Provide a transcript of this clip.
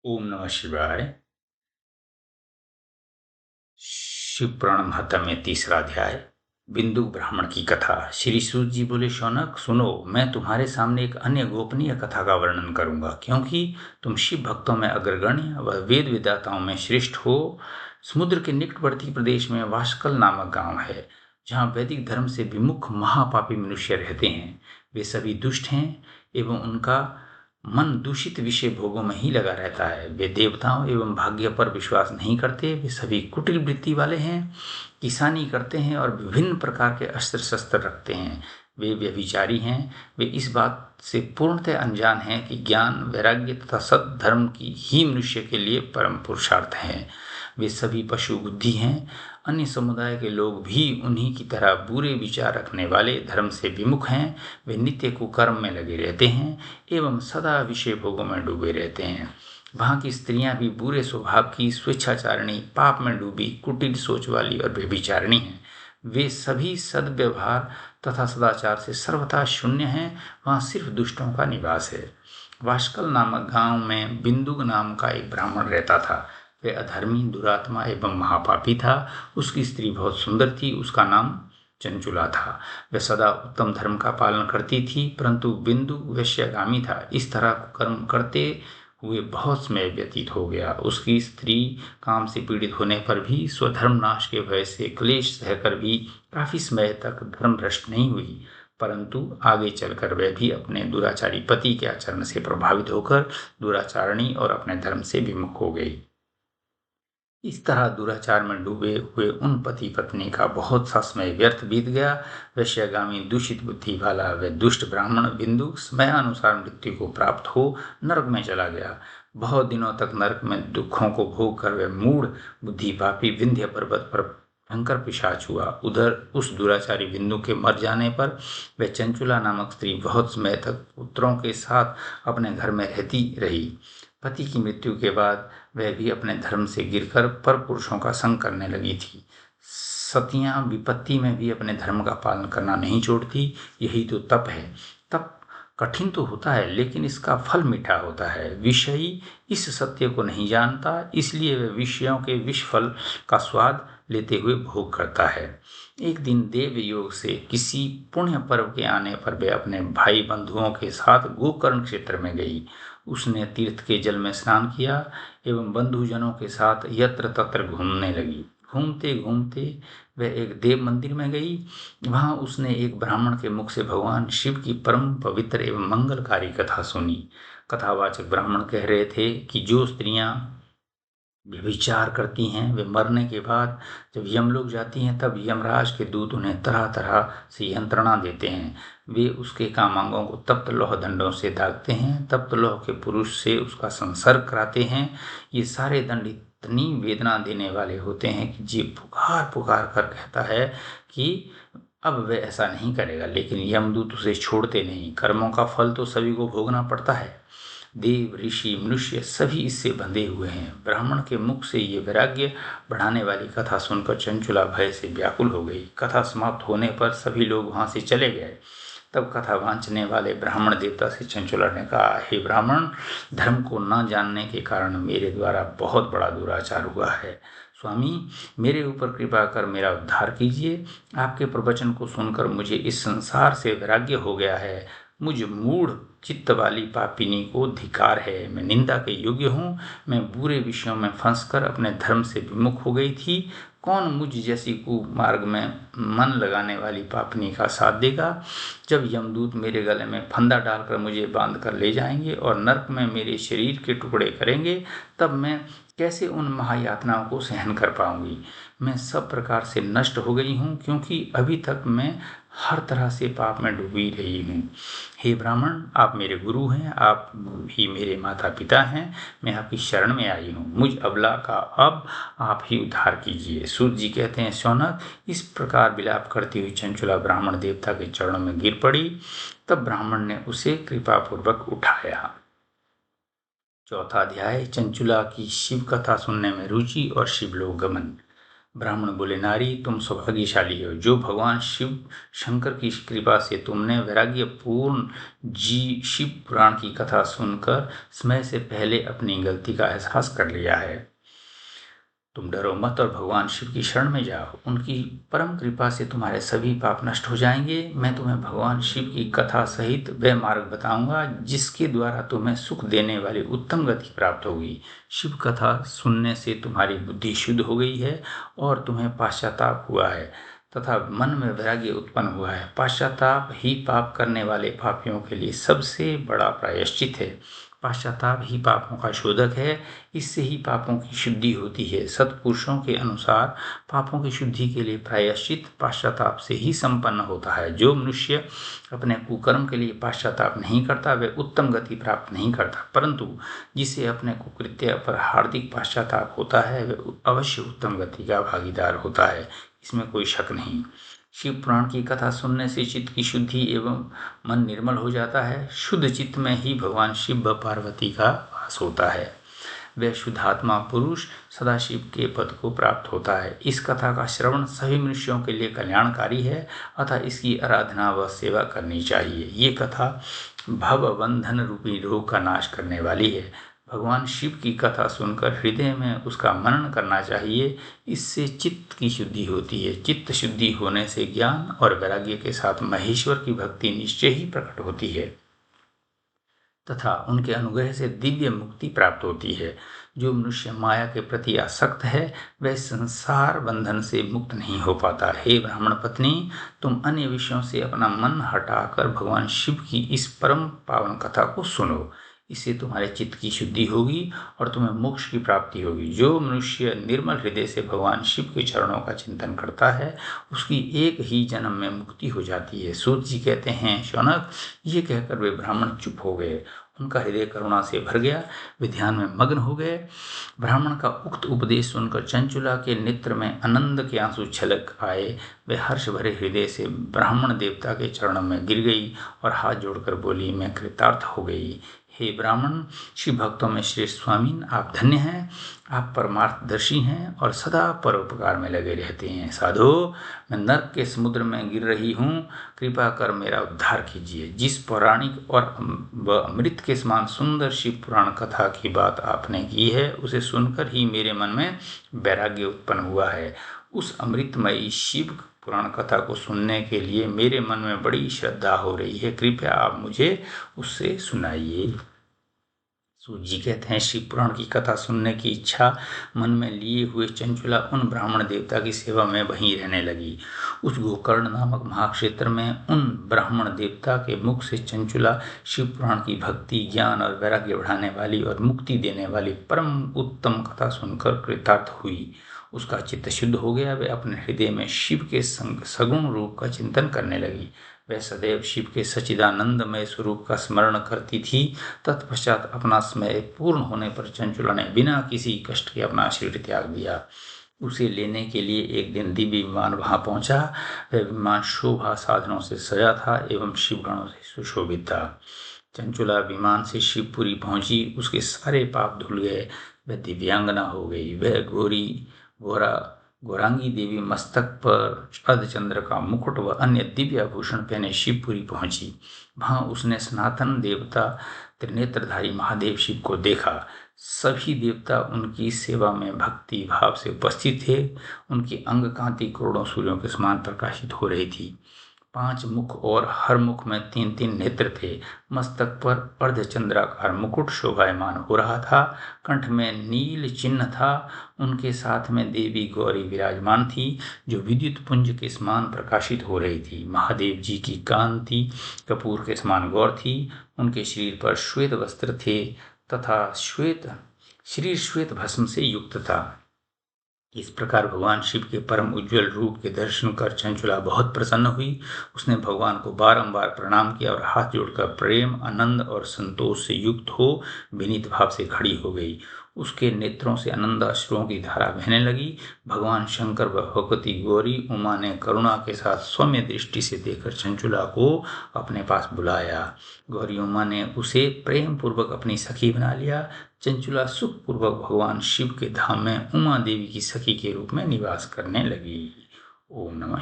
ओम नमः शिवाय। शिव पुराण महात्म्य में तीसरा अध्याय। बिंदु ब्राह्मण की कथा। श्री सूत जी बोले, शौनक सुनो, मैं तुम्हारे सामने एक अन्य गोपनीय कथा का वर्णन करूंगा, क्योंकि तुम शिव भक्तों में अग्रगण्य व वेद विद्याताओं में श्रेष्ठ हो। समुद्र के निकटवर्ती प्रदेश में वाशकल नामक गांव है, जहाँ वैदिक धर्म से विमुख महापापी मनुष्य रहते हैं। वे सभी दुष्ट हैं एवं उनका मन दूषित विषय भोगों में ही लगा रहता है। वे देवताओं एवं भाग्य पर विश्वास नहीं करते। वे सभी कुटिल वृत्ति वाले हैं, किसानी करते हैं और विभिन्न प्रकार के अस्त्र शस्त्र रखते हैं। वे व्यभिचारी हैं। वे इस बात से पूर्णतः अनजान हैं कि ज्ञान, वैराग्य तथा सद्धर्म की ही मनुष्य के लिए परम पुरुषार्थ है। वे सभी पशु बुद्धि हैं। अन्य समुदाय के लोग भी उन्हीं की तरह बुरे विचार रखने वाले धर्म से विमुख हैं। वे नित्य कुकर्म में लगे रहते हैं एवं सदा विषय भोगों में डूबे रहते हैं। वहाँ की स्त्रियां भी बुरे स्वभाव की, स्वेच्छाचारिणी, पाप में डूबी, कुटिल सोच वाली और व्यभिचारिणी हैं। वे सभी सद्व्यवहार तथा सदाचार से सर्वथा शून्य हैं। वहाँ सिर्फ दुष्टों का निवास है। वाशकल नामक गांव में बिंदु नाम का एक ब्राह्मण रहता था। वह अधर्मी, दुरात्मा एवं महापापी था। उसकी स्त्री बहुत सुंदर थी। उसका नाम चंचुला था। वह सदा उत्तम धर्म का पालन करती थी, परंतु बिंदु वैश्यगामी था। इस तरह कर्म करते हुए बहुत समय व्यतीत हो गया। उसकी स्त्री काम से पीड़ित होने पर भी, स्वधर्म नाश के भय से क्लेश सहकर भी काफी समय तक धर्म भ्रष्ट नहीं हुई। परंतु आगे चलकर वह भी अपने दुराचारी पति के आचरण से प्रभावित होकर दुराचारणी और अपने धर्म से विमुख हो गई। इस तरह दुराचार में डूबे हुए उन पति पत्नी का बहुत सा समय व्यर्थ बीत गया। वैश्यगामी, दूषित बुद्धि वाला वह दुष्ट ब्राह्मण बिंदु समयानुसार मृत्यु को प्राप्त हो नरक में चला गया। बहुत दिनों तक नरक में दुखों को भोग कर वह मूढ़ बुद्धि पापी विंध्य पर्वत पर भयंकर पिशाच हुआ। उधर उस दुराचारी बिंदु के मर जाने पर वह चंचुला नामक स्त्री बहुत समय तक पुत्रों के साथ अपने घर में रहती रही। पति की मृत्यु के बाद वह भी अपने धर्म से गिरकर पर पुरुषों का संग करने लगी थी। सतियां विपत्ति में भी अपने धर्म का पालन करना नहीं छोड़ती। यही तो तप है। तप कठिन तो होता है, लेकिन इसका फल मीठा होता है। विषयी इस सत्य को नहीं जानता, इसलिए वह विषयों के विष फल का स्वाद लेते हुए भोग करता है। एक दिन देव योग से किसी पुण्य पर्व के आने पर वे अपने भाई बंधुओं के साथ गोकर्ण क्षेत्र में गई। उसने तीर्थ के जल में स्नान किया एवं बंधुजनों के साथ यत्र तत्र घूमने लगी। घूमते घूमते वह एक देव मंदिर में गई। वहां उसने एक ब्राह्मण के मुख से भगवान शिव की परम पवित्र एवं मंगलकारी कथा सुनी। कथावाचक ब्राह्मण कह रहे थे कि जो स्त्रियां व्यभिचार करती हैं, वे मरने के बाद जब यमलोक जाती हैं, तब यमराज के दूत उन्हें तरह तरह से यंत्रणा देते हैं। वे उसके कामांगों को तप्त लौह दंडों से दागते हैं, तप्त लौह के पुरुष से उसका संसर्ग कराते हैं। ये सारे दंड इतनी वेदना देने वाले होते हैं कि जीव पुकार पुकार कर कहता है कि अब वह ऐसा नहीं करेगा, लेकिन यमदूत उसे छोड़ते नहीं। कर्मों का फल तो सभी को भोगना पड़ता है। देव, ऋषि, मनुष्य सभी इससे बंधे हुए हैं। ब्राह्मण के मुख से ये वैराग्य बढ़ाने वाली कथा सुनकर चंचुला भय से व्याकुल हो गई। कथा समाप्त होने पर सभी लोग वहां से चले गए। तब कथा वांचने वाले ब्राह्मण देवता से चंचुला ने कहा, हे ब्राह्मण, धर्म को न जानने के कारण मेरे द्वारा बहुत बड़ा दुराचार हुआ है। स्वामी, मेरे ऊपर कृपा कर मेरा उद्धार कीजिए। आपके प्रवचन को सुनकर मुझे इस संसार से वैराग्य हो गया है। मुझ मूढ़ चित्त वाली पापिनी को धिक्कार है। मैं निंदा के योग्य हूँ। मैं बुरे विषयों में फंसकर अपने धर्म से विमुख हो गई थी। कौन मुझ जैसी कुमार्ग में मन लगाने वाली पापिनी का साथ देगा? जब यमदूत मेरे गले में फंदा डालकर मुझे बांध कर ले जाएंगे और नरक में मेरे शरीर के टुकड़े करेंगे, तब मैं कैसे उन महायातनाओं को सहन कर पाऊंगी? मैं सब प्रकार से नष्ट हो गई हूँ, क्योंकि अभी तक मैं हर तरह से पाप में डूबी रही हूँ। हे ब्राह्मण, आप मेरे गुरु हैं, आप ही मेरे माता पिता हैं। मैं आपकी शरण में आई हूँ। मुझ अबला का अब आप ही उद्धार कीजिए। सूत जी कहते हैं, शौनक, इस प्रकार विलाप करती हुई चंचुला ब्राह्मण देवता के चरणों में गिर पड़ी। तब ब्राह्मण ने उसे कृपापूर्वक उठाया। चौथा अध्याय, चंचुला की शिव कथा सुनने में रुचि और शिवलोक गमन। ब्राह्मण बोले, नारी तुम सौभाग्यशाली हो, जो भगवान शिव शंकर की कृपा से तुमने वैराग्य पूर्ण शिव पुराण की कथा सुनकर समय से पहले अपनी गलती का एहसास कर लिया है। तुम डरो मत और भगवान शिव की शरण में जाओ, उनकी परम कृपा से तुम्हारे सभी पाप नष्ट हो जाएंगे। मैं तुम्हें भगवान शिव की कथा सहित वह मार्ग बताऊंगा जिसके द्वारा तुम्हें सुख देने वाली उत्तम गति प्राप्त होगी। शिव कथा सुनने से तुम्हारी बुद्धि शुद्ध हो गई है और तुम्हें पश्चाताप हुआ है तथा मन में वैराग्य उत्पन्न हुआ है। पश्चाताप ही पाप करने वाले पापियों के लिए सबसे बड़ा प्रायश्चित है। पश्चाताप ही पापों का शोधक है, इससे ही पापों की शुद्धि होती है। सत्पुरुषों के अनुसार पापों की शुद्धि के लिए प्रायश्चित पश्चाताप से ही संपन्न होता है। जो मनुष्य अपने कुकर्म के लिए पश्चाताप नहीं करता वह उत्तम गति प्राप्त नहीं करता, परंतु जिसे अपने कुकृत्य पर हार्दिक पश्चाताप होता है वह अवश्य उत्तम गति का भागीदार होता है, इसमें कोई शक नहीं। शिव पुराण की कथा सुनने से चित्त की शुद्धि एवं मन निर्मल हो जाता है। शुद्ध चित्त में ही भगवान शिव व पार्वती का वास होता है। वह शुद्धात्मा पुरुष सदाशिव के पद को प्राप्त होता है। इस कथा का श्रवण सभी मनुष्यों के लिए कल्याणकारी है, अतः इसकी आराधना व सेवा करनी चाहिए। ये कथा भव बंधन रूपी रोग का नाश करने वाली है। भगवान शिव की कथा सुनकर हृदय में उसका मनन करना चाहिए, इससे चित्त की शुद्धि होती है। चित्त शुद्धि होने से ज्ञान और वैराग्य के साथ महेश्वर की भक्ति निश्चय ही प्रकट होती है तथा उनके अनुग्रह से दिव्य मुक्ति प्राप्त होती है। जो मनुष्य माया के प्रति आसक्त है वह संसार बंधन से मुक्त नहीं हो पाता। हे ब्राह्मण पत्नी, तुम अन्य विषयों से अपना मन हटाकर भगवान शिव की इस परम पावन कथा को सुनो, इससे तुम्हारे चित्त की शुद्धि होगी और तुम्हें मोक्ष की प्राप्ति होगी। जो मनुष्य निर्मल हृदय से भगवान शिव के चरणों का चिंतन करता है उसकी एक ही जन्म में मुक्ति हो जाती है। सूत जी कहते हैं, शौनक, ये कहकर वे ब्राह्मण चुप हो गए। उनका हृदय करुणा से भर गया, वे ध्यान में मग्न हो गए। ब्राह्मण का उक्त उपदेश सुनकर चंचुला के नेत्र में आनंद के आंसू छलक आए। वे हर्ष भरे हृदय से ब्राह्मण देवता के चरणों में गिर गई और हाथ जोड़कर बोली, मैं कृतार्थ हो गई। हे ब्राह्मण, शिव भक्तों में श्रेष्ठ स्वामीन, आप धन्य हैं। आप परमार्थदर्शी हैं और सदा परोपकार में लगे रहते हैं। साधो, मैं नर्क के समुद्र में गिर रही हूँ, कृपा कर मेरा उद्धार कीजिए। जिस पौराणिक और अमृत के समान सुंदर शिव पुराण कथा की बात आपने की है उसे सुनकर ही मेरे मन में वैराग्य उत्पन्न हुआ है। उस अमृतमयी शिव पुराण कथा को सुनने के लिए मेरे मन में बड़ी श्रद्धा हो रही है, कृपया आप मुझे उससे सुनाइए। सूत जी कहते हैं, शिव पुराण की कथा सुनने की इच्छा मन में लिए हुए चंचुला उन ब्राह्मण देवता की सेवा में वहीं रहने लगी। उस गोकर्ण नामक महाक्षेत्र में उन ब्राह्मण देवता के मुख से चंचुला शिव पुराण की भक्ति, ज्ञान और वैराग्य बढ़ाने वाली और मुक्ति देने वाली परम उत्तम कथा सुनकर कृतार्थ हुई। उसका चित्त शुद्ध हो गया। वह अपने हृदय में शिव के सगुण रूप का चिंतन करने लगी। वह सदैव शिव के सच्चिदानंदमय स्वरूप का स्मरण करती थी। तत्पश्चात अपना समय पूर्ण होने पर चंचुला ने बिना किसी कष्ट के अपना शरीर त्याग दिया। उसे लेने के लिए एक दिन दिव्य विमान वहां पहुंचा। वह विमान शोभा साधनों से सजा था एवं शिवगणों से सुशोभित था। चंचुला विमान से शिवपुरी पहुंची। उसके सारे पाप धुल गए। वह दिव्यांगना हो गई। वह गौरांगी देवी मस्तक पर अर्धचंद्र का मुकुट व अन्य दिव्य आभूषण पहने शिवपुरी पहुंची। वहां उसने सनातन देवता त्रिनेत्रधारी महादेव शिव को देखा। सभी देवता उनकी सेवा में भक्ति भाव से उपस्थित थे। उनकी अंग कांति करोड़ों सूर्यों के समान प्रकाशित हो रही थी। 5 मुख और हर मुख में 3-3 नेत्र थे। मस्तक पर अर्धचंद्राकार मुकुट शोभायमान हो रहा था। कंठ में नील चिन्ह था। उनके साथ में देवी गौरी विराजमान थी जो विद्युत पुंज के समान प्रकाशित हो रही थी। महादेव जी की कांति कपूर के समान गौर थी। उनके शरीर पर श्वेत वस्त्र थे तथा शरीर श्वेत भस्म से युक्त था। इस प्रकार भगवान शिव के परम उज्जवल रूप के दर्शन कर चंचुला बहुत प्रसन्न हुई। उसने भगवान को बारंबार प्रणाम किया और हाथ जोड़कर प्रेम, आनंद और संतोष से युक्त हो विनीत भाव से खड़ी हो गई। उसके नेत्रों से आनंद अश्रुओं की धारा बहने लगी। भगवान शंकर व भगवती गौरी उमा ने करुणा के साथ सौम्य दृष्टि से देखकर चंचुला को अपने पास बुलाया। गौरी उमा ने उसे प्रेम पूर्वक अपनी सखी बना लिया। चंचुला सुखपूर्वक भगवान शिव के धाम में उमा देवी की सखी के रूप में निवास करने लगी। ओम नमः